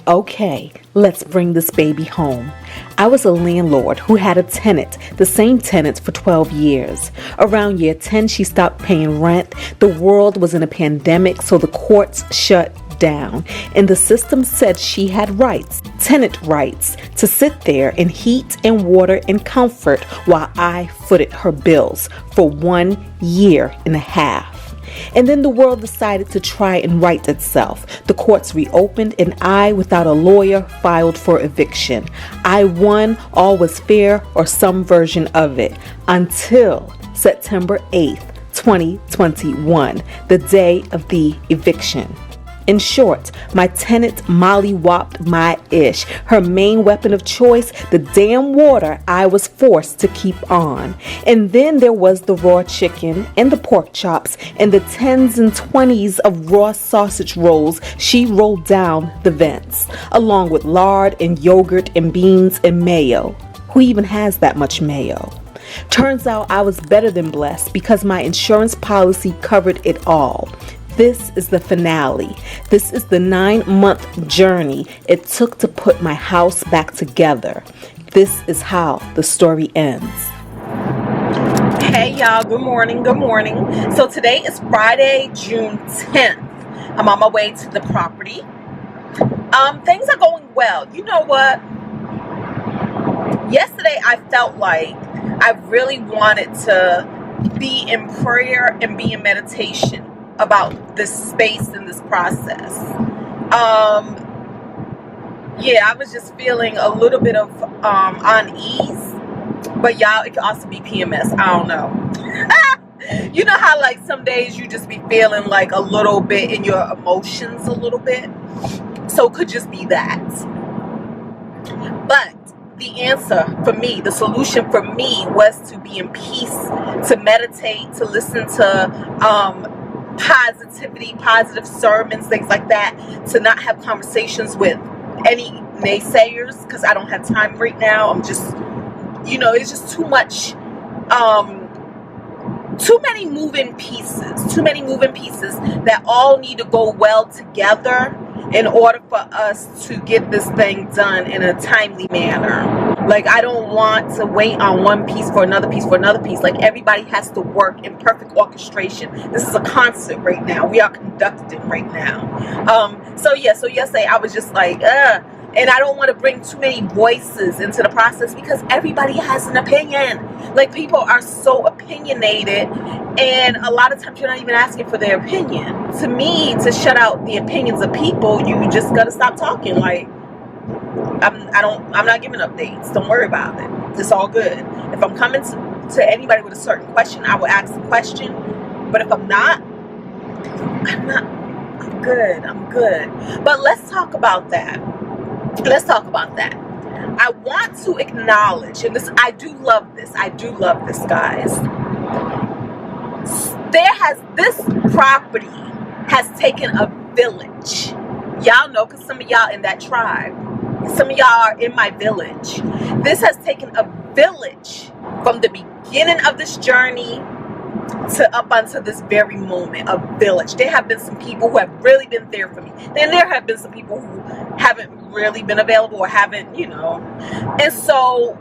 Okay, let's bring this baby home. I was a landlord who had a tenant, the same tenant for 12 years. Around year 10, she stopped paying rent. The world was in a pandemic, so the courts shut down. And the system said she had rights, tenant rights, to sit there in heat and water and comfort while I footed her bills for 1 year and a half. And then the world decided to try and right itself. The courts reopened and I, without a lawyer, filed for eviction. I won, all was fair, or some version of it, until September 8th, 2021, the day of the eviction. In short, my tenant mollywopped my ish. Her main weapon of choice, the damn water I was forced to keep on. And then there was the raw chicken and the pork chops and the 10s and 20s of raw sausage rolls she rolled down the vents, along with lard and yogurt and beans and mayo. Who even has that much mayo? Turns out I was better than blessed because my insurance policy covered it all. This is the finale. This is the 9-month journey it took to put my house back together. This is how the story ends. Hey y'all, good morning, good morning. So today is Friday, June 10th. I'm on my way to the property. Things are going well. You know what? Yesterday I felt like I really wanted to be in prayer and be in meditation about this space and this process. I was just feeling a little bit of unease, but y'all, it could also be PMS. I don't know. You know how like some days you just be feeling like a little bit in your emotions a little bit? So it could just be that. But the answer for me, the solution for me was to be in peace, to meditate, to listen to positivity, positive sermons, things like that, to not have conversations with any naysayers because I don't have time right now. I'm just, it's just too much, too many moving pieces that all need to go well together in order for us to get this thing done in a timely manner. Like, I don't want to wait on one piece for another piece for another piece. Like, everybody has to work in perfect orchestration. This is a concert right now. We are conducting right now. So yesterday I was just like, and I don't want to bring too many voices into the process because everybody has an opinion. Like, people are so opinionated, and a lot of times you're not even asking for their opinion. To me, to shut out the opinions of people, you just gotta stop talking. Like, I'm not giving updates. Don't worry about it. It's all good. If I'm coming to anybody with a certain question, I will ask the question. But if I'm not, I'm good. I'm good. But let's talk about that. I want to acknowledge, and I do love this, guys. This property has taken a village. Y'all know, because some of y'all in that tribe, some of y'all are in my village. This has taken a village from the beginning of this journey to up until this very moment. A village. There have been some people who have really been there for me. Then there have been some people who haven't really been available or haven't, And so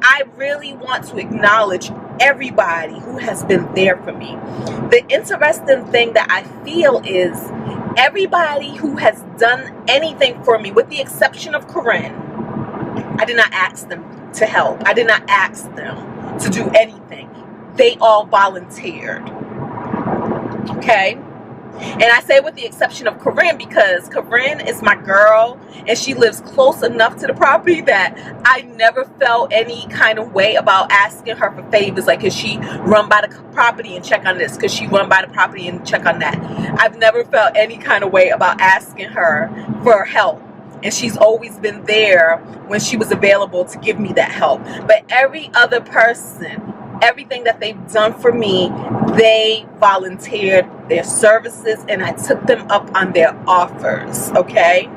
I really want to acknowledge everybody who has been there for me. The interesting thing that I feel is everybody who has done anything for me, with the exception of Corinne, I did not ask them to help. I did not ask them to do anything. They all volunteered. Okay? And I say with the exception of Corinne because Corinne is my girl and she lives close enough to the property that I never felt any kind of way about asking her for favors. Like, could she run by the property and check on this? Could she run by the property and check on that? I've never felt any kind of way about asking her for help. And she's always been there when she was available to give me that help. But every other person, everything that they've done for me, they volunteered their services and I took them up on their offers, okay?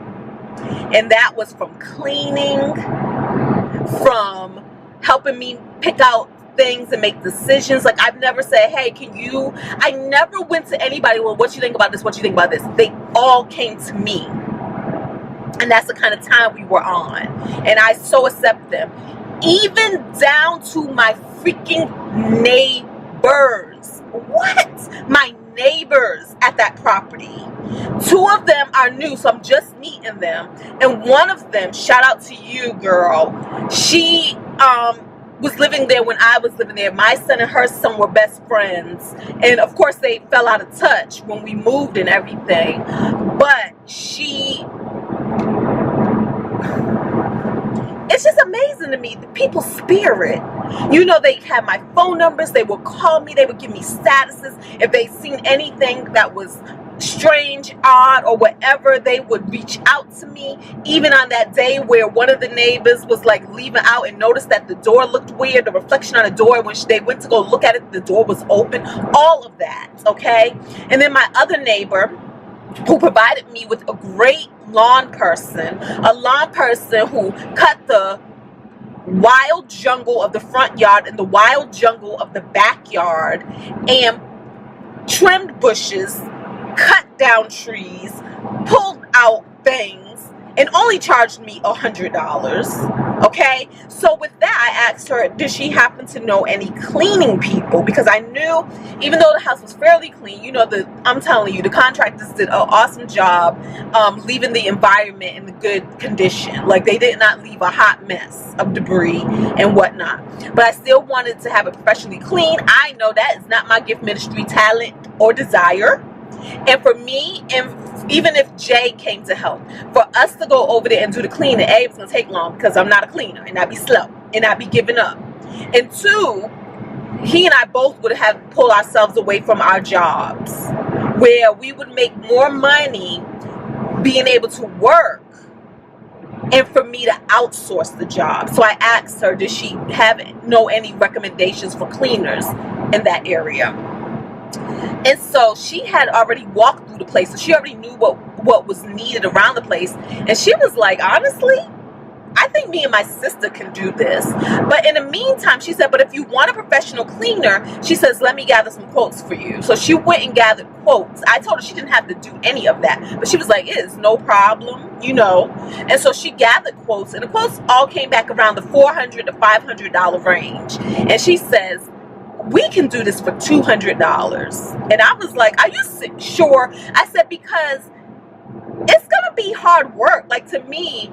And that was from cleaning, from helping me pick out things and make decisions. Like, I've never said, hey, I never went to anybody, well, what you think about this? What you think about this? They all came to me. And that's the kind of time we were on. And I so accept them. Even down to my freaking neighbors. What? My neighbors at that property. 2 of them are new, so I'm just meeting them. And one of them, shout out to you, girl. She was living there when I was living there. My son and her son were best friends. And of course they fell out of touch when we moved and everything. But it's just amazing to me, the people's spirit. You know, they had my phone numbers. They would call me. They would give me statuses. If they seen anything that was strange, odd, or whatever, they would reach out to me. Even on that day where one of the neighbors was like leaving out and noticed that the door looked weird, the reflection on the door, when they went to go look at it, the door was open. All of that, okay? And then my other neighbor, who provided me with a great lawn person, a lawn person who cut the wild jungle of the front yard and the wild jungle of the backyard and trimmed bushes, cut down trees, pulled out things, and only charged me $100. Okay, so with that, I asked her, did she happen to know any cleaning people? Because I knew, even though the house was fairly clean, you know, I'm telling you, the contractors did an awesome job leaving the environment in the good condition. Like, they did not leave a hot mess of debris and whatnot. But I still wanted to have it professionally clean. I know that is not my gift, ministry, talent, or desire. And for me, and even if Jay came to help, for us to go over there and do the cleaning, A, it's going to take long because I'm not a cleaner and I'd be slow and I'd be giving up. And 2, he and I both would have pulled ourselves away from our jobs where we would make more money being able to work and for me to outsource the job. So I asked her, does she know any recommendations for cleaners in that area? And so she had already walked through the place, so she already knew what was needed around the place. And she was like, honestly, I think me and my sister can do this. But in the meantime, she said, but if you want a professional cleaner, she says, let me gather some quotes for you. So she went and gathered quotes. I told her she didn't have to do any of that, but she was like, it is no problem, you know. And so she gathered quotes, and the quotes all came back around the $400 to $500 range. And she says, we can do this for $200. And I was like, are you sure? I said, because it's going to be hard work. Like, to me,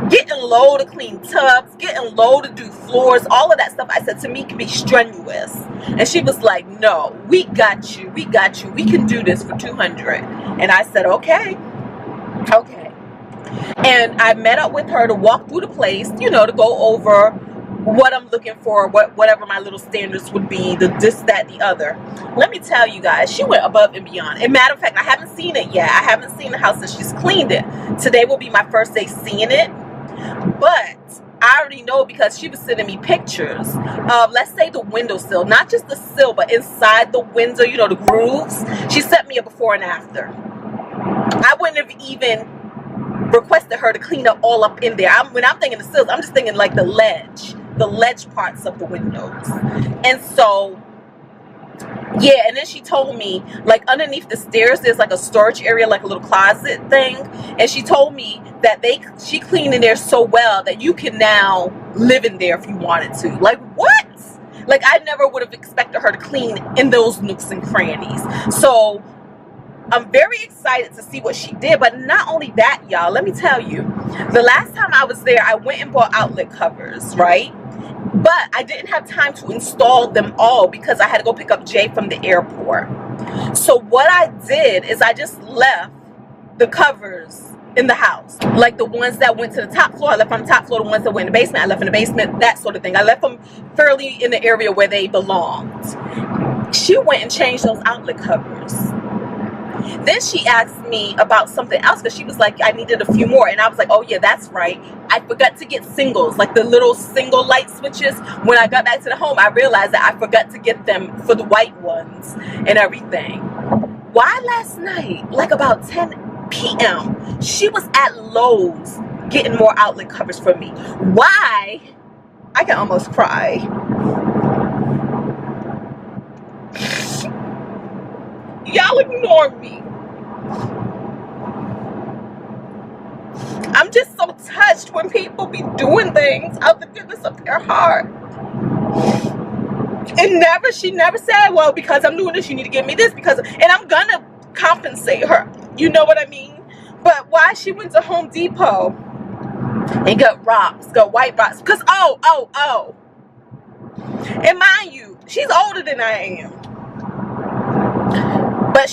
getting low to clean tubs, getting low to do floors, all of that stuff, I said, to me, can be strenuous. And she was like, no, we got you. We got you. We can do this for $200. And I said, okay. And I met up with her to walk through the place, you know, to go over what I'm looking for, whatever my little standards would be, the this, that, the other. Let me tell you guys, she went above and beyond. As a matter of fact, I haven't seen it yet. I haven't seen the house since she's cleaned it. Today will be my first day seeing it. But I already know because she was sending me pictures of, let's say, the windowsill. Not just the sill, but inside the window, you know, the grooves. She sent me a before and after. I wouldn't have even requested her to clean up all up in there. When I'm thinking the sills, I'm just thinking like the ledge parts of the windows. And so, yeah, and then she told me, like, underneath the stairs there's like a storage area, like a little closet thing. And she told me that she cleaned in there so well that you can now live in there if you wanted to. Like, what? Like, I never would have expected her to clean in those nooks and crannies. So I'm very excited to see what she did. But not only that, y'all, let me tell you, the last time I was there, I went and bought outlet covers, right? But I didn't have time to install them all because I had to go pick up Jay from the airport. So what I did is I just left the covers in the house. Like the ones that went to the top floor, I left on the top floor. The ones that went in the basement, I left in the basement, that sort of thing. I left them fairly in the area where they belonged. She went and changed those outlet covers. Then she asked me about something else because she was like, I needed a few more. And I was like, oh yeah, that's right. I forgot to get singles, like the little single light switches. When I got back to the home, I realized that I forgot to get them for the white ones and everything. Why last night, like about 10 p.m., she was at Lowe's getting more outlet covers for me. Why? I can almost cry. Y'all ignore me. touched when people be doing things out the goodness of their heart. And she never said, well, because I'm doing this, you need to give me this, and I'm gonna compensate her. You know what I mean? But why she went to Home Depot and got white rocks, because and mind you, she's older than I am. But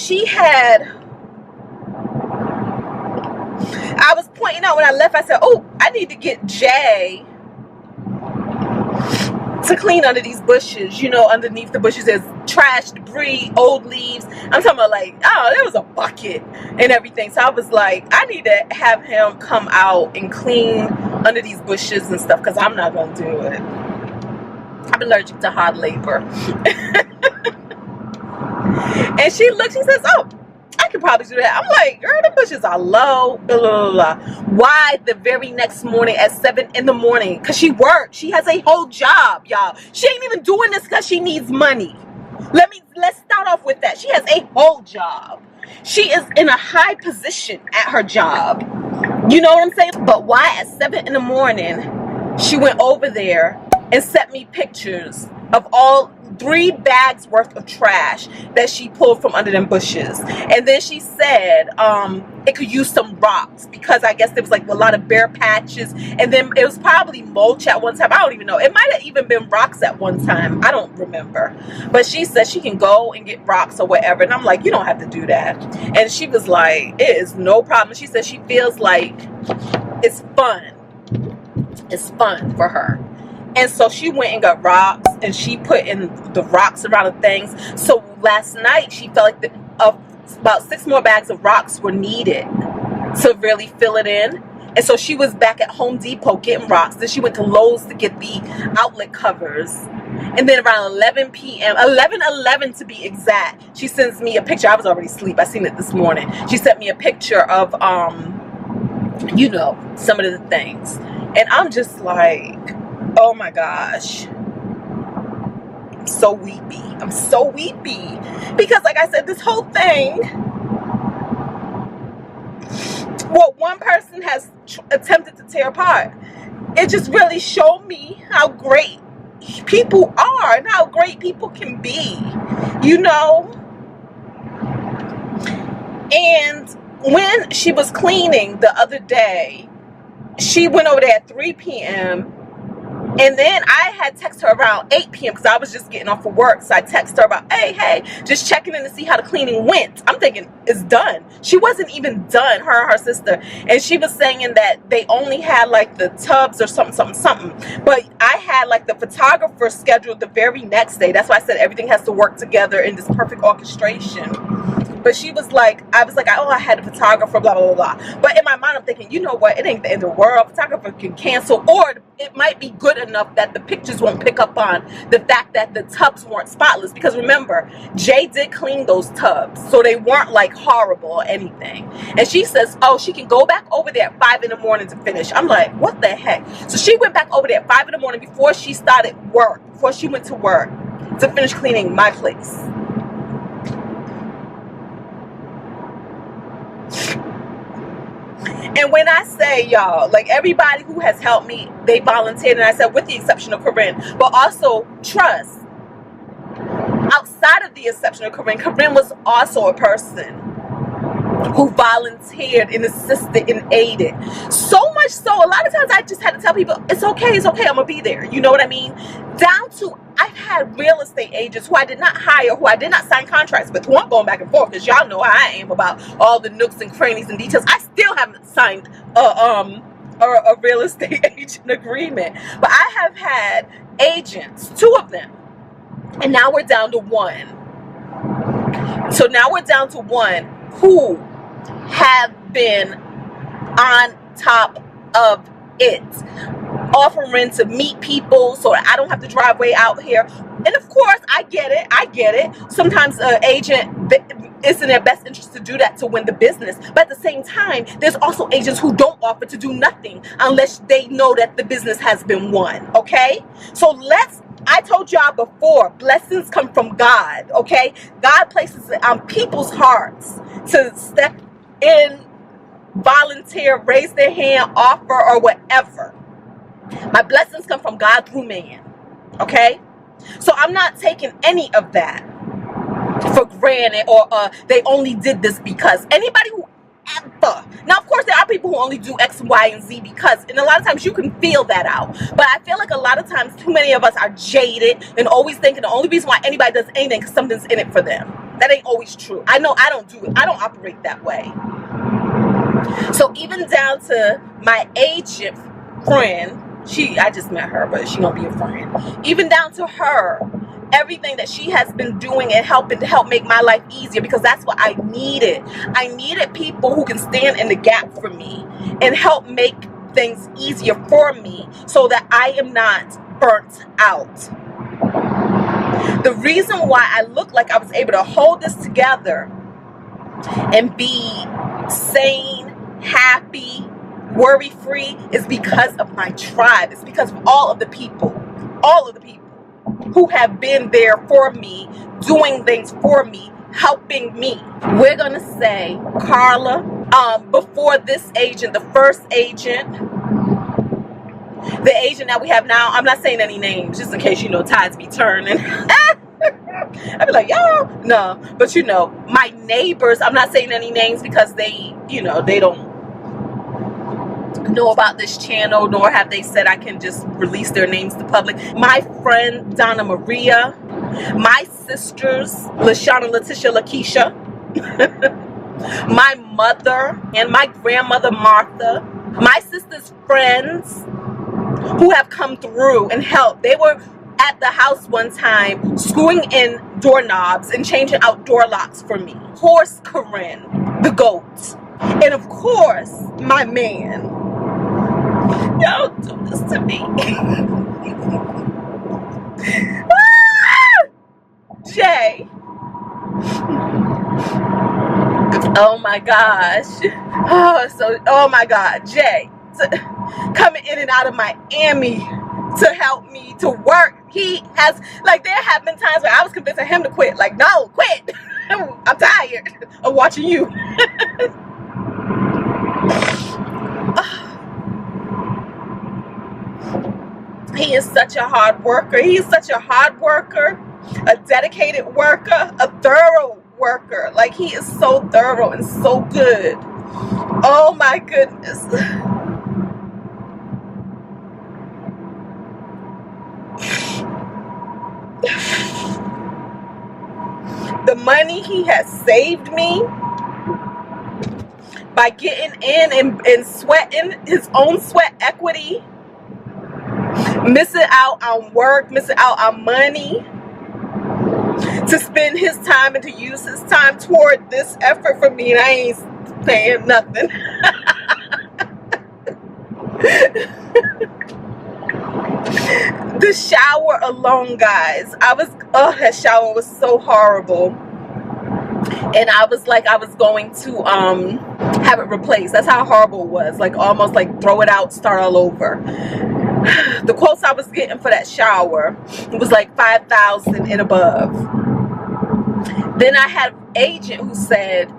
I was pointing out when I left, I said, oh, I need to get Jay to clean under these bushes. You know, underneath the bushes there's trash, debris, old leaves. I'm talking about like, oh, there was a bucket and everything. So I was like, I need to have him come out and clean under these bushes and stuff, because I'm not going to do it. I'm allergic to hard labor. And she says, oh, I could probably do that. I'm like, girl, the bushes are low, blah, blah, blah. Why the very next morning at 7 in the morning? Because she worked. She has a whole job, y'all. She ain't even doing this because she needs money. Let's start off with that. She has a whole job. She is in a high position at her job. You know what I'm saying? But why at 7 in the morning she went over there and sent me pictures of all 3 bags worth of trash that she pulled from under them bushes. And then she said it could use some rocks, because I guess there was like a lot of bare patches, and then it was probably mulch at one time. I don't even know. It might have even been rocks at one time. I don't remember. But she said she can go and get rocks or whatever. And I'm like, you don't have to do that. And she was like, it is no problem. She said she feels like it's fun. It's fun for her. And so she went and got rocks, and she put in the rocks around the things. So last night she felt like about 6 more bags of rocks were needed to really fill it in. And so she was back at Home Depot getting rocks. Then she went to Lowe's to get the outlet covers. And then around 11 p.m., 11:11 to be exact, she sends me a picture. I was already asleep. I seen it this morning. She sent me a picture of, you know, some of the things. And I'm just like, oh my gosh, I'm so weepy. I'm so weepy, because like I said, this whole thing, what one person has attempted to tear apart, it just really showed me how great people are and how great people can be, you know. And when she was cleaning the other day, she went over there at 3 p.m. And then I had texted her around 8 p.m. because I was just getting off of work. So I texted her about, hey, just checking in to see how the cleaning went. I'm thinking it's done. She wasn't even done, her and her sister. And she was saying that they only had like the tubs or something. But I had like the photographer scheduled the very next day. That's why I said everything has to work together in this perfect orchestration. But she was like, I was like, oh, I had a photographer, blah, blah, blah, blah. But in my mind, I'm thinking, you know what? It ain't the end of the world. Photographer can cancel, or it might be good enough that the pictures won't pick up on the fact that the tubs weren't spotless. Because remember, Jay did clean those tubs, so they weren't like horrible or anything. And she says, oh, she can go back over there at 5 in the morning to finish. I'm like, what the heck? So she went back over there at 5 in the morning before she started work, before she went to work, to finish cleaning my place. And when I say, y'all, like everybody who has helped me, they volunteered. And I said, with the exception of Corinne, but also trust. Outside of the exception of Corinne was also a person who volunteered and assisted and aided. So much so, a lot of times I just had to tell people, it's okay, I'm gonna be there. You know what I mean? Down to, I've had real estate agents who I did not hire, who I did not sign contracts with, who I'm going back and forth, because y'all know how I am about all the nooks and crannies and details. I still haven't signed a real estate agent agreement. But I have had agents, 2 of them, and now we're down to 1. So now we're down to 1 who have been on top of it, offering to meet people so I don't have to drive way out here. And of course, I get it. Sometimes an agent, it's in their best interest to do that to win the business. But at the same time, there's also agents who don't offer to do nothing unless they know that the business has been won, okay? So I told y'all before, blessings come from God, okay? God places it on people's hearts to step in volunteer, raise their hand, offer, or whatever. My blessings come from God through man. Okay? So I'm not taking any of that for granted, or they only did this because. Anybody who ever, now of course there are people who only do X, Y, and Z because, and a lot of times you can feel that out, but I feel like a lot of times too many of us are jaded and always thinking the only reason why anybody does anything is something's in it for them. That ain't always true. I know I don't do it. I don't operate that way. So even down to my agent friend, I just met her, but she gonna be a friend. Even down to her, everything that she has been doing and helping to help make my life easier, because that's what I needed. I needed people who can stand in the gap for me and help make things easier for me so that I am not burnt out. The reason why I look like I was able to hold this together and be sane, happy, worry-free is because of my tribe. It's because of all of the people who have been there for me, doing things for me, helping me. We're gonna say Carla, before this agent, the first agent, the agent that we have now, I'm not saying any names just in case, you know, tides be turning. I'd be like, y'all, no, but you know, my neighbors, I'm not saying any names because they, you know, they don't know about this channel, nor have they said I can just release their names to public. My friend Donna Maria, my sisters Lashana, Letitia, Lakeisha, my mother and my grandmother Martha, my sister's friends who have come through and helped. They were at the house one time screwing in doorknobs and changing out door locks for me. Of course, Corinne, the goat, and of course my man. Don't do this to me. Jay. Oh my gosh. Oh my God, Jay. Coming in and out of Miami to help me to work. He has, like, there have been times where I was convincing him to quit. Like, no, quit. I'm tired of watching you. He is such a hard worker. He is such a hard worker, a dedicated worker, a thorough worker. Like, he is so thorough and so good. Oh my goodness. The money he has saved me by getting in and sweating his own sweat equity, missing out on work, missing out on money, to spend his time and to use his time toward this effort for me, and I ain't paying nothing. The shower alone, guys, that shower was so horrible, and I was like, I was going to have it replaced. That's how horrible it was. Like, almost like throw it out, start all over. The quotes I was getting for that shower, it was like $5,000 and above. Then I had an agent who said,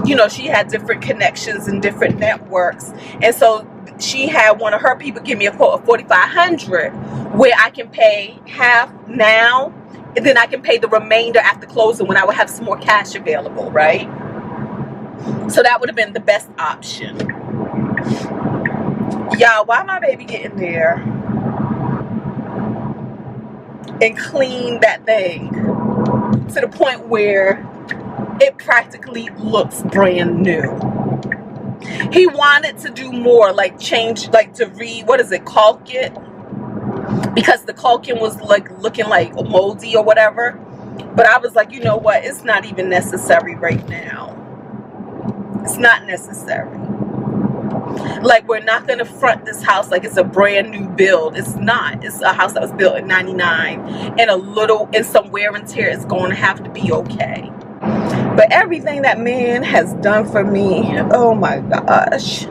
you know, she had different connections and different networks, and so she had one of her people give me a quote of $4,500, where I can pay half now, and then I can pay the remainder after closing when I would have some more cash available, right? So that would have been the best option. Y'all, why my baby getting there and clean that thing to the point where it practically looks brand new? He wanted to do more, like change, like to caulk it, because the caulking was like looking like moldy or whatever. But I was like, you know what? It's not even necessary right now. It's not necessary. Like, we're not going to front this house like it's a brand new build. It's not. It's a house that was built in '99, and some wear and tear is going to have to be okay. But everything that man has done for me, oh my gosh,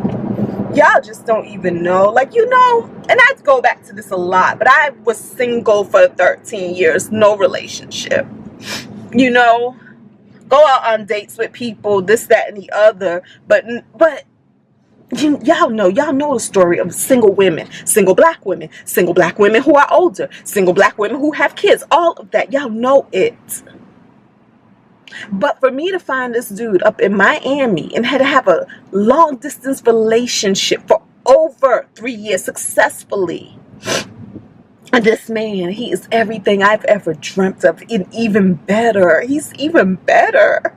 y'all just don't even know. Like, you know, and I go back to this a lot, but I was single for 13 years, no relationship, you know, go out on dates with people, this, that, and the other. But y'all know the story of single women, single black women who are older, single black women who have kids, all of that. Y'all know it. But for me to find this dude up in Miami and had to have a long distance relationship for over 3 years successfully, and this man, he is everything I've ever dreamt of, and even better. He's even better.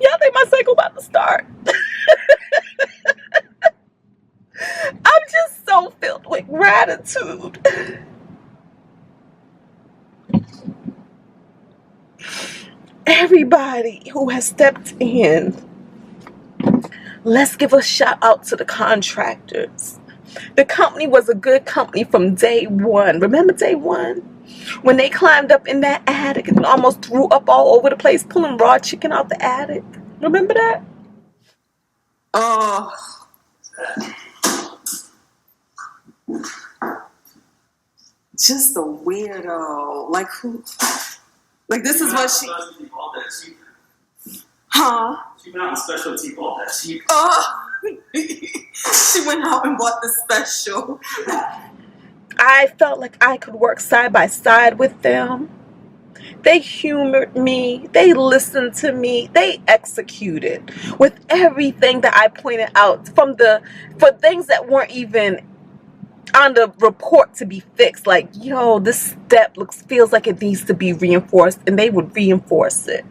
Y'all think my cycle about to start? I'm just so filled with gratitude. Everybody who has stepped in, let's give a shout out to the contractors. The company was a good company from day one. Remember day one? When they climbed up in that attic and almost threw up all over the place, pulling raw chicken out the attic. Remember that? Oh. Just a weirdo. Like who? Like this is what she... Huh? She went out on specialty bought that cheap. Oh. She went out and bought the special. I felt like I could work side by side with them. They humored me. They listened to me. They executed with everything that I pointed out, for things that weren't even on the report to be fixed. Like, yo, this step feels like it needs to be reinforced, and they would reinforce it.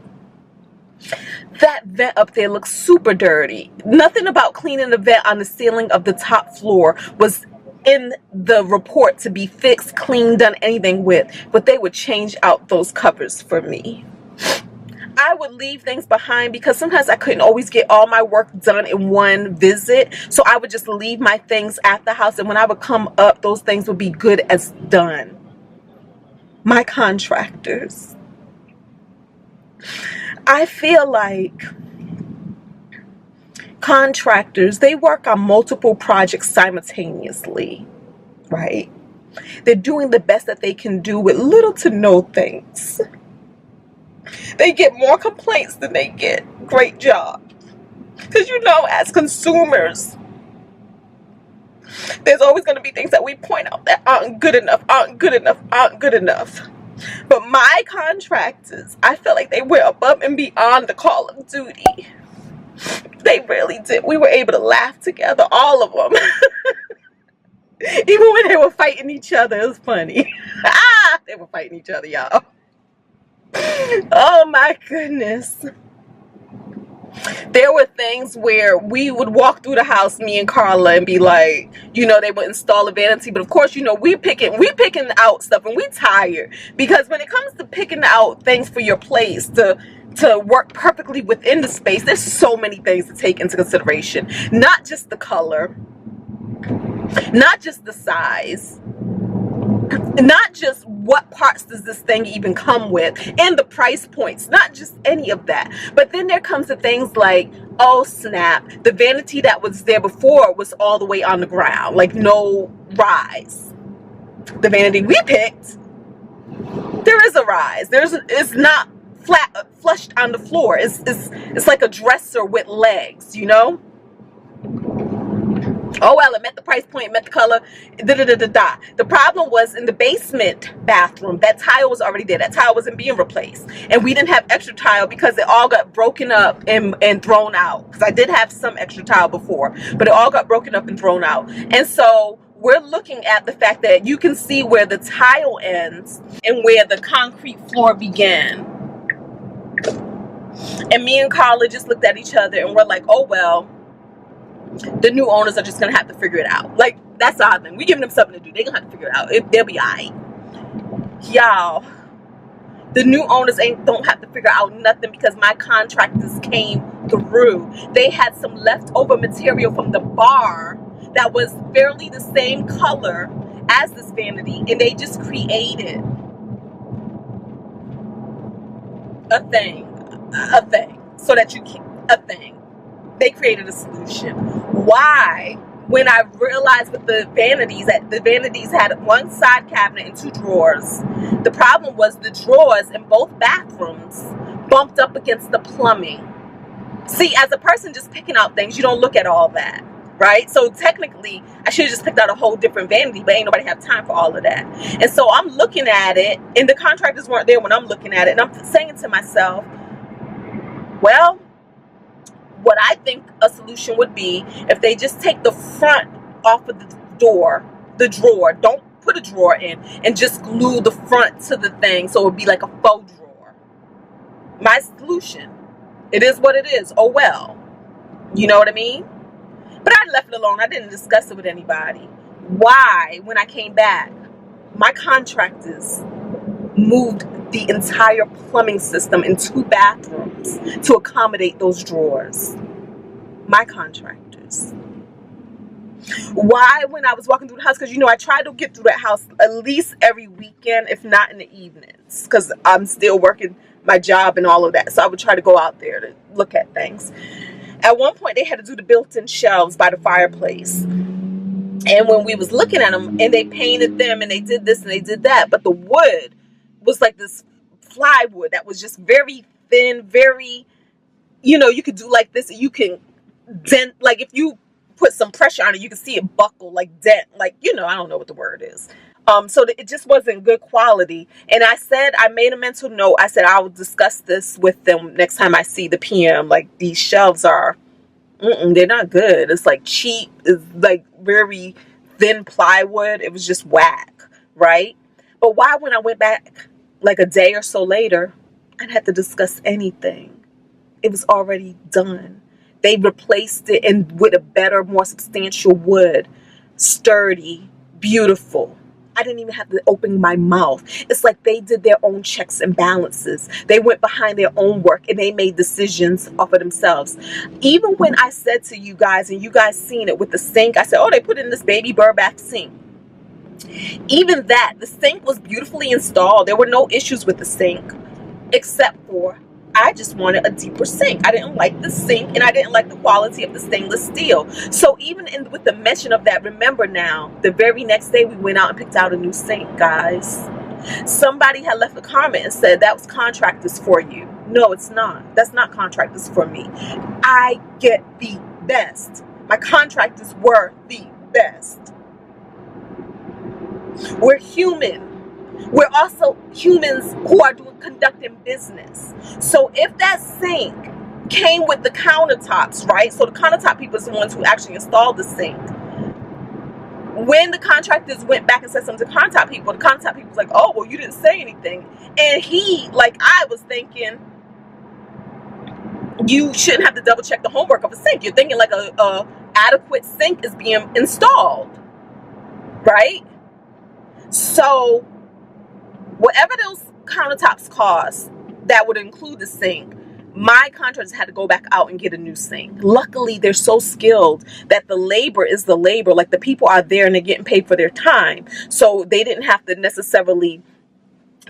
That vent up there looks super dirty. Nothing about cleaning the vent on the ceiling of the top floor was in the report to be fixed, cleaned, done anything with, but they would change out those covers for me. I would leave things behind because sometimes I couldn't always get all my work done in one visit, so I would just leave my things at the house, and when I would come up, those things would be good as done. My contractors. I feel like contractors, they work on multiple projects simultaneously, right? They're doing the best that they can do with little to no things. They get more complaints than they get great jobs. Because as consumers, there's always going to be things that we point out that aren't good enough. But my contractors, I felt like they went above and beyond the call of duty. They really did. We were able to laugh together, all of them. Even when they were fighting each other, it was funny. They were fighting each other, y'all. Oh my goodness. There were things where we would walk through the house, me and Carla, and be like, they would install a vanity, but of course, we picking out stuff, and we tired, because when it comes to picking out things for your place to work perfectly within the space, there's so many things to take into consideration. Not just the color, not just the size, not just what parts does this thing even come with, and the price points, not just any of that. But then there comes to things like, oh snap, the vanity that was there before was all the way on the ground, like no rise. The vanity we picked, there is a rise. It's not flat, flushed on the floor. It's like a dresser with legs, Oh well, it met the price point, met the color, The problem was in the basement bathroom. That tile was already there. That tile wasn't being replaced. And we didn't have extra tile because it all got broken up and thrown out. Because I did have some extra tile before, but it all got broken up and thrown out. And so we're looking at the fact that you can see where the tile ends and where the concrete floor began. And me and Carla just looked at each other and we're like, oh well, the new owners are just gonna have to figure it out. Like, that's our thing. We giving them something to do. They're gonna have to figure it out. They'll be alright. Y'all, the new owners don't have to figure out nothing because my contractors came through. They had some leftover material from the bar that was fairly the same color as this vanity, and they just created a thing so that you can, a thing. They created a solution. Why when I realized with the vanities that the vanities had one side cabinet and 2 drawers. The problem was the drawers in both bathrooms bumped up against the plumbing. See, as a person just picking out things, you don't look at all that, right? So technically, I should have just picked out a whole different vanity, but ain't nobody have time for all of that. And so I'm looking at it, and the contractors weren't there when I'm looking at it, and I'm saying to myself, well, what I think a solution would be if they just take the front off of the drawer, don't put a drawer in, and just glue the front to the thing so it would be like a faux drawer. My solution. It is what it is. Oh well. You know what I mean? But I left it alone. I didn't discuss it with anybody. Why, when I came back, my contractors moved the entire plumbing system in 2 bathrooms to accommodate those drawers. My contractors. Why, when I was walking through the house, because I try to get through that house at least every weekend, if not in the evenings, because I'm still working my job and all of that. So I would try to go out there to look at things. At one point, they had to do the built-in shelves by the fireplace. And when we was looking at them, and they painted them, and they did this and they did that, but the wood was like this plywood that was just very thin, very, you could do like this, and you can dent, like if you put some pressure on it, you can see it buckle, like dent, like, I don't know what the word is. So it just wasn't good quality. And I made a mental note. I said, I will discuss this with them next time I see the PM. Like, these shelves are, they're not good. It's like cheap. It's like very thin plywood. It was just whack, right? But why, when I went back like a day or so later, I didn't have to discuss anything. It was already done. They replaced it with a better, more substantial wood. Sturdy, beautiful. I didn't even have to open my mouth. It's like they did their own checks and balances. They went behind their own work and they made decisions off of themselves. Even when I said to you guys, and you guys seen it with the sink, I said, oh, they put in this baby Burback sink. Even that, the sink was beautifully installed. There were no issues with the sink, except for I just wanted a deeper sink. I didn't like the sink, and I didn't like the quality of the stainless steel. So even with the mention of that, remember now, the very next day we went out and picked out a new sink, guys. Somebody had left a comment and said that was contractors for you. No, it's not. That's not contractors for me. I get the best. My contractors were the best. We're human. We're also humans who are conducting business. So if that sink came with the countertops, right? So the countertop people is the ones who actually installed the sink. When the contractors went back and said something to the countertop people was like, oh, well, you didn't say anything. And I was thinking, you shouldn't have to double check the homework of a sink. You're thinking like a adequate sink is being installed, right? So whatever those countertops cost, that would include the sink. My contractors had to go back out and get a new sink. Luckily, they're so skilled that the labor is the labor. Like, the people are there and they're getting paid for their time. So they didn't have to necessarily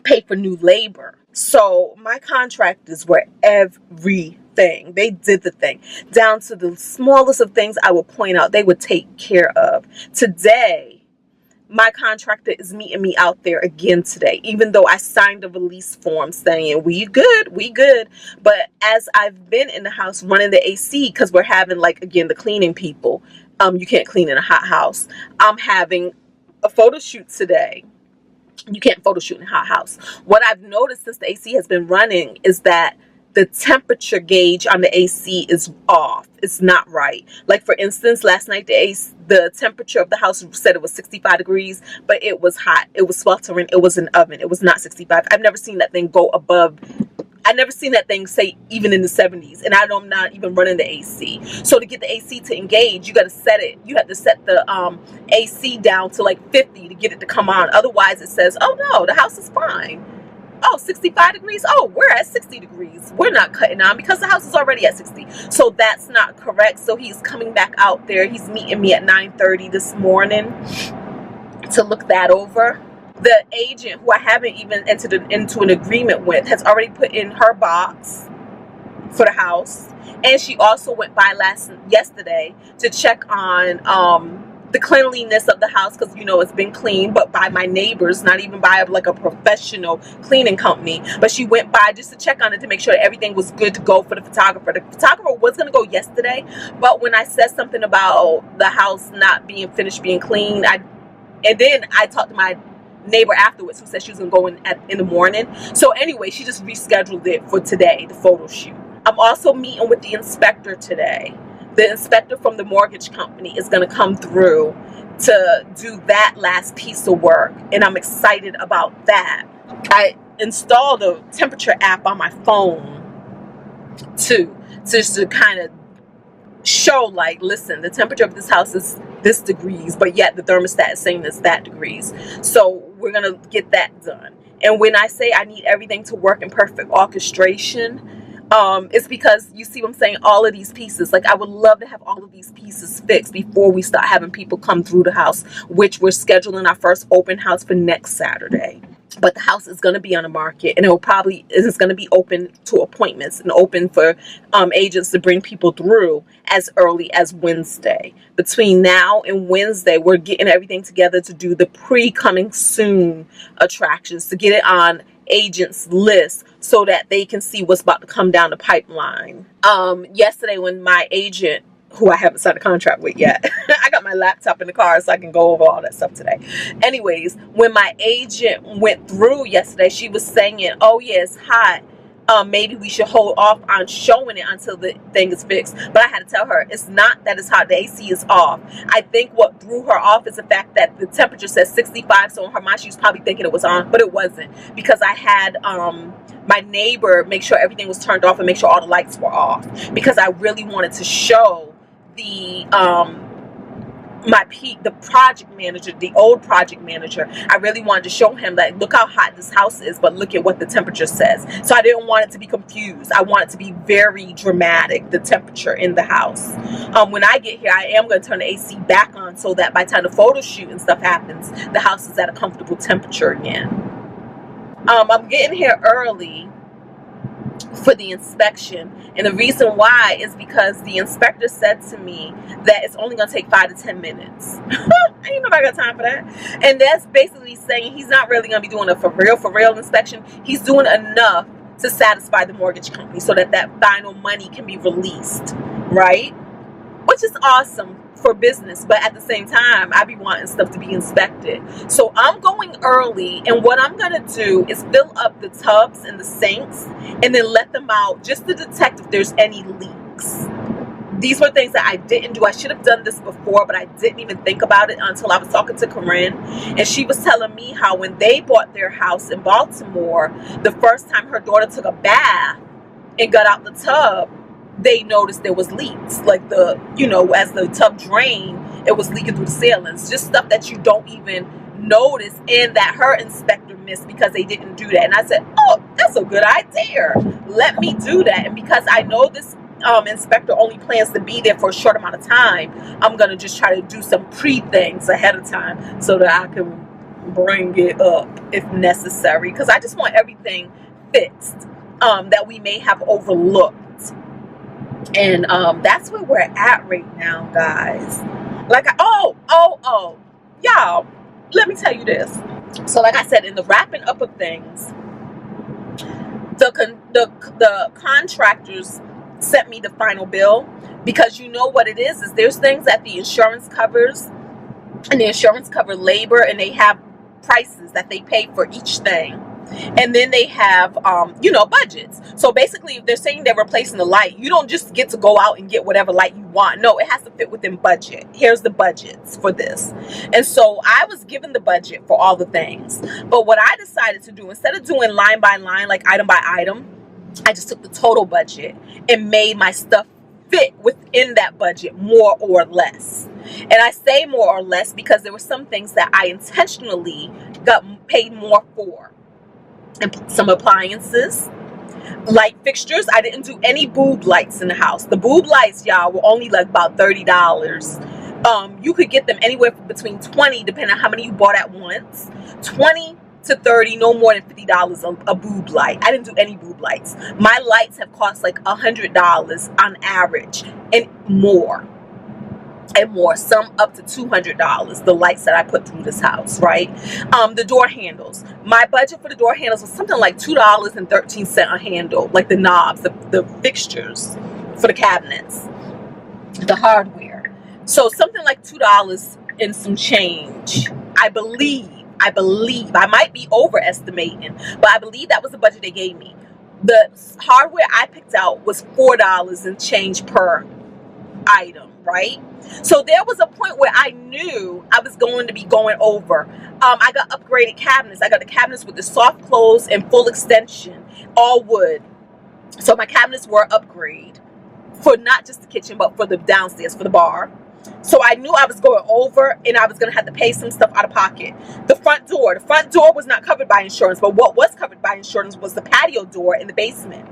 pay for new labor. So my contractors were everything. They did the thing. Down to the smallest of things I would point out, they would take care of. Today, my contractor is meeting me out there again today, even though I signed a release form saying we good. But as I've been in the house running the AC, because we're having, like, again, the cleaning people, you can't clean in a hot house. I'm having a photo shoot today. You can't photo shoot in a hot house. What I've noticed since the AC has been running is that the temperature gauge on the AC is off. It's not right. Like, for instance, last night the temperature of the house said it was 65 degrees, but it was hot. It was sweltering. It was an oven. It was not 65. I've never seen that thing go above. I've never seen that thing say even in the 70s, and I'm not even running the AC. So to get the AC to engage, you got to set it. You have to set the AC down to like 50 to get it to come on. Otherwise, it says, oh no, the house is fine. Oh, 65 degrees. Oh, we're at 60 degrees. We're not cutting on because the house is already at 60. So that's not correct. So he's coming back out there. He's meeting me at 9:30 this morning to look that over. The agent, who I haven't even entered into an agreement with, has already put in her box. for the house. And she also went by yesterday to check on the cleanliness of the house, because you know it's been cleaned, but by my neighbors, not even by like a professional cleaning company. But she went by just to check on it to make sure that everything was good to go for the photographer. The photographer was going to go yesterday, but when I said something about the house not being finished being cleaned, and then I talked to my neighbor afterwards who said she was going to go in the morning. So anyway, she just rescheduled it for today, the photo shoot. I'm also meeting with the inspector today. The inspector from the mortgage company is going to come through to do that last piece of work, and I'm excited about that. I installed a temperature app on my phone too, just to kind of show, like, listen, the temperature of this house is this degrees, but yet the thermostat is saying it's that degrees. So we're going to get that done. And when I say I need everything to work in perfect orchestration, it's because you see what I'm saying, all of these pieces, like I would love to have all of these pieces fixed before we start having people come through the house, which we're scheduling our first open house for next Saturday. But the house is going to be on the market, and it's going to be open to appointments and open for agents to bring people through as early as Wednesday. Between now and Wednesday, we're getting everything together to do the pre-coming soon attractions, to get it on agents list so that they can see what's about to come down the pipeline. Yesterday when my agent, who I haven't signed a contract with yet, I got my laptop in the car so I can go over all that stuff today. Anyways, when my agent went through yesterday, she was saying, oh yeah, it's hot. Maybe we should hold off on showing it until the thing is fixed. But I had to tell her, it's not that it's hot. The AC is off. I think what threw her off is the fact that the temperature says 65. So in her mind, she was probably thinking it was on, but it wasn't, because I had my neighbor make sure everything was turned off and make sure all the lights were off, because I really wanted to show the the project manager, the old project manager. I really wanted to show him that, look how hot this house is, but look at what the temperature says. So I didn't want it to be confused. I want it to be very dramatic, the temperature in the house. When I get here, I am going to turn the AC back on so that by the time the photo shoot and stuff happens, the house is at a comfortable temperature again. I'm getting here early for the inspection, and the reason why is because the inspector said to me that it's only going to take 5 to 10 minutes. Ain't nobody got time for that. And that's basically saying he's not really going to be doing a for real inspection. He's doing enough to satisfy the mortgage company so that that final money can be released, right? Which is awesome for business, but at the same time, I be wanting stuff to be inspected. So I'm going early, and what I'm gonna do is fill up the tubs and the sinks and then let them out just to detect if there's any leaks. These were things that I didn't do. I should have done this before, but I didn't even think about it until I was talking to Corinne, and she was telling me how when they bought their house in Baltimore, the first time her daughter took a bath and got out the tub, they noticed there was leaks, like as the tub drained, it was leaking through the ceilings, just stuff that you don't even notice, and that her inspector missed because they didn't do that. And I said, oh, that's a good idea, let me do that. And because I know this inspector only plans to be there for a short amount of time, I'm gonna just try to do some things ahead of time so that I can bring it up if necessary, because I just want everything fixed that we may have overlooked. And that's where we're at right now, guys. Y'all, let me tell you this. So like I said, in the wrapping up of things, the contractors sent me the final bill, because you know what it is there's things that the insurance covers, and the insurance cover labor, and they have prices that they pay for each thing. And then they have, budgets. So basically, if they're saying they're replacing the light, you don't just get to go out and get whatever light you want. No, it has to fit within budget. Here's the budgets for this. And so I was given the budget for all the things. But what I decided to do, instead of doing line by line, like item by item, I just took the total budget and made my stuff fit within that budget, more or less. And I say more or less because there were some things that I intentionally got paid more for. And some appliances, light fixtures. I didn't do any boob lights in the house. The boob lights, y'all, were only like about $30. You could get them anywhere from between $20, depending on how many you bought at once, $20 to $30, no more than $50 a boob light. I didn't do any boob lights. My lights have cost like $100 on average, and more. Some up to $200, the lights that I put through this house, right? The door handles, my budget for the door handles was something like $2.13 a handle, like the knobs, the fixtures for the cabinets, the hardware. So something like $2 and some change. I believe, I might be overestimating, but I believe that was the budget they gave me. The hardware I picked out was $4 and change per item, right? So there was a point where I knew I was going to be going over. I got upgraded cabinets. I got the cabinets with the soft close and full extension, all wood. So my cabinets were upgrade for not just the kitchen, but for the downstairs, for the bar. So I knew I was going over, and I was going to have to pay some stuff out of pocket. The front door was not covered by insurance, but what was covered by insurance was the patio door in the basement.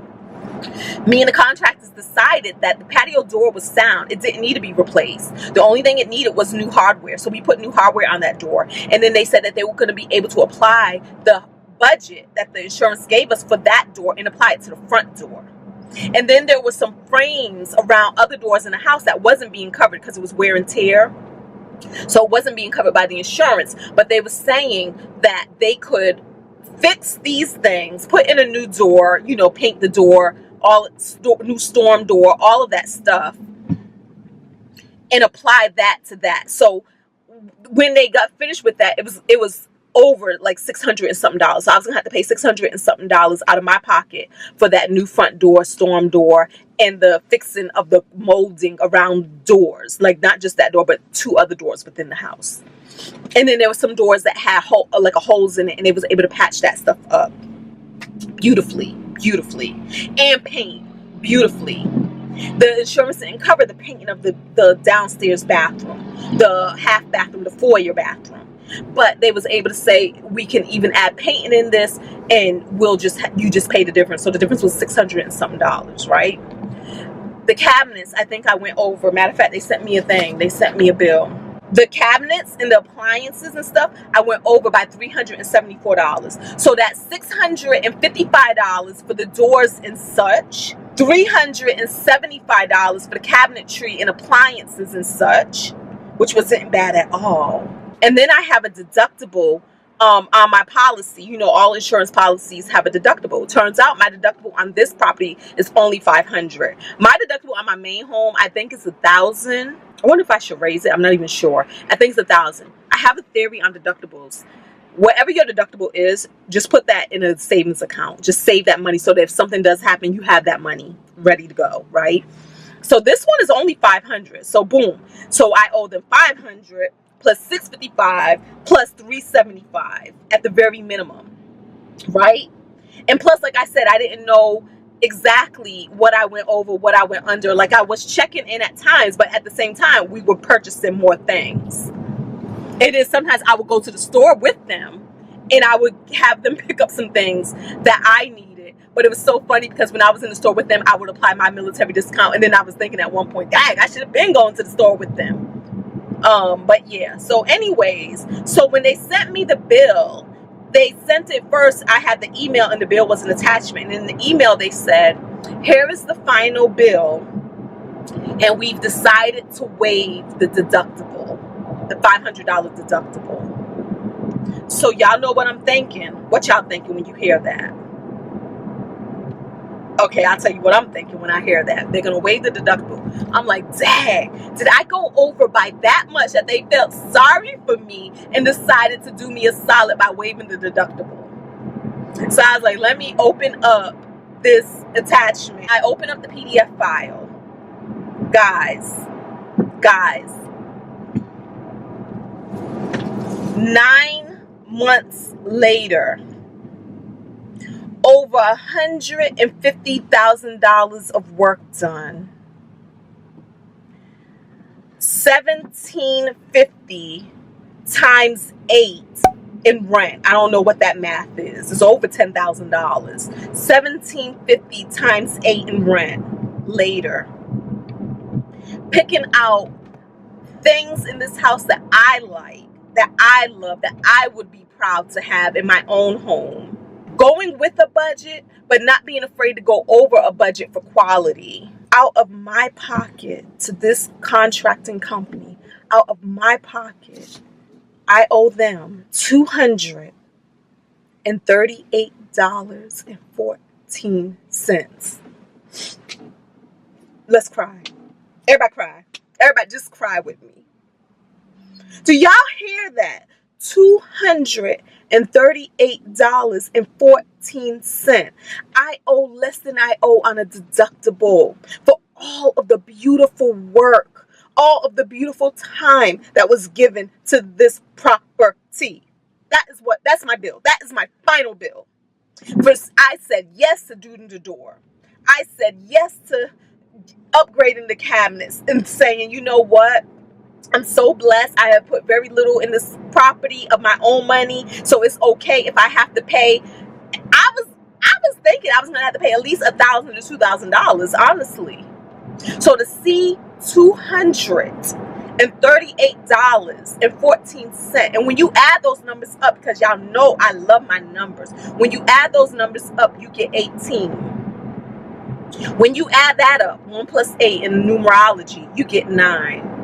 Me and the contractors decided that the patio door was sound. It didn't need to be replaced. The only thing it needed was new hardware. So we put new hardware on that door. And then they said that they were going to be able to apply the budget that the insurance gave us for that door and apply it to the front door. And then there was some frames around other doors in the house that wasn't being covered because it was wear and tear. So it wasn't being covered by the insurance. But they were saying that they could fix these things, put in a new door, paint the door, new storm door, all of that stuff, and apply that to that. So when they got finished with that, it was over like $600 and something. So I was gonna have to pay $600 and something out of my pocket for that new front door, storm door, and the fixing of the molding around doors, like not just that door, but 2 other doors within the house. And then there were some doors that had holes in it, and they was able to patch that stuff up beautifully, and paint beautifully. The insurance didn't cover the painting of the downstairs bathroom, the half bathroom, the foyer bathroom. But they was able to say, we can even add painting in this, and you just pay the difference. So the difference was $600 and something, right? The cabinets, I think I went over. Matter of fact, they sent me a thing. They sent me a bill. The cabinets and the appliances and stuff, I went over by $374. So that's $655 for the doors and such, $375 for the cabinetry and appliances and such, which wasn't bad at all. And then I have a deductible on my policy. All insurance policies have a deductible. Turns out my deductible on this property is only $500. My deductible on my main home, I think, is $1,000. I wonder if I should raise it. I'm not even sure. I think it's $1,000. I have a theory on deductibles. Whatever your deductible is, just put that in a savings account. Just save that money so that if something does happen, you have that money ready to go, right? So this one is only $500. So boom. So I owe them $500 plus $655 plus $375 at the very minimum, right? And plus, like I said, I didn't know exactly what I went over, what I went under. Like, I was checking in at times, but at the same time, we were purchasing more things. And then sometimes I would go to the store with them, and I would have them pick up some things that I needed. But it was so funny because when I was in the store with them, I would apply my military discount. And then I was thinking at one point, dang, I should have been going to the store with them. But yeah, so anyways, so when they sent me the bill, they sent it first. I had the email, and the bill was an attachment. And in the email, they said, here is the final bill, and we've decided to waive the deductible, the $500 deductible. So y'all know what I'm thinking. What y'all thinking when you hear that? Okay, I'll tell you what I'm thinking when I hear that. They're going to waive the deductible. I'm like, dang, did I go over by that much that they felt sorry for me and decided to do me a solid by waiving the deductible? So I was like, let me open up this attachment. I open up the PDF file. Guys, 9 months later, over $150,000 of work done. $1,750 times 8 in rent. I don't know what that math is. It's over $10,000. $1,750 times 8 in rent later. Picking out things in this house that I like, that I love, that I would be proud to have in my own home. Going with a budget, but not being afraid to go over a budget for quality. Out of my pocket to this contracting company, out of my pocket, I owe them $238.14. Let's cry. Everybody cry. Everybody just cry with me. Do y'all hear that? $238.14. I owe less than I owe on a deductible for all of the beautiful work, all of the beautiful time that was given to this property. That's my bill. That is my final bill. First, I said yes to doing the door. I said yes to upgrading the cabinets and saying, you know what? I'm so blessed. I have put very little in this property of my own money, so it's okay if I have to pay. I was thinking I was gonna have to pay at least $1,000 to $2,000, honestly. So to see $238.14, and when you add those numbers up, because y'all know I love my numbers, when you add those numbers up, you get 18. When you add that up, 1 plus 8 in numerology, you get 9.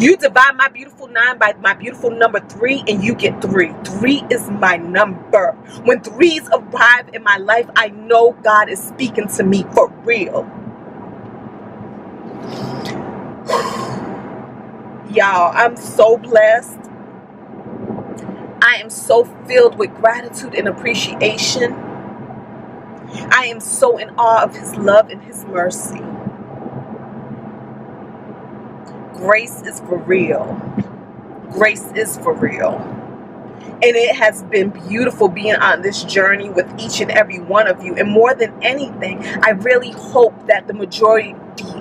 You divide my beautiful 9 by my beautiful number 3 and you get 3. 3 is my number. When 3s arrive in my life, I know God is speaking to me for real. Y'all, I'm so blessed. I am so filled with gratitude and appreciation. I am so in awe of His love and His mercy. Grace is for real. Grace is for real. And it has been beautiful being on this journey with each and every one of you. And more than anything, I really hope that the majority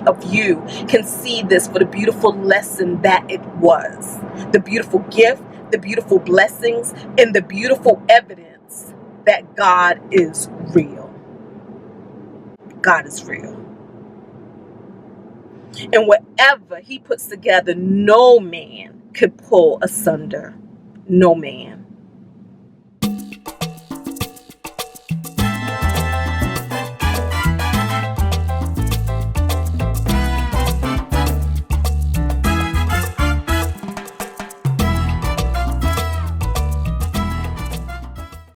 of you can see this for the beautiful lesson that it was. The beautiful gift, the beautiful blessings, and the beautiful evidence that God is real. God is real. And whatever He puts together, no man could pull asunder. No man.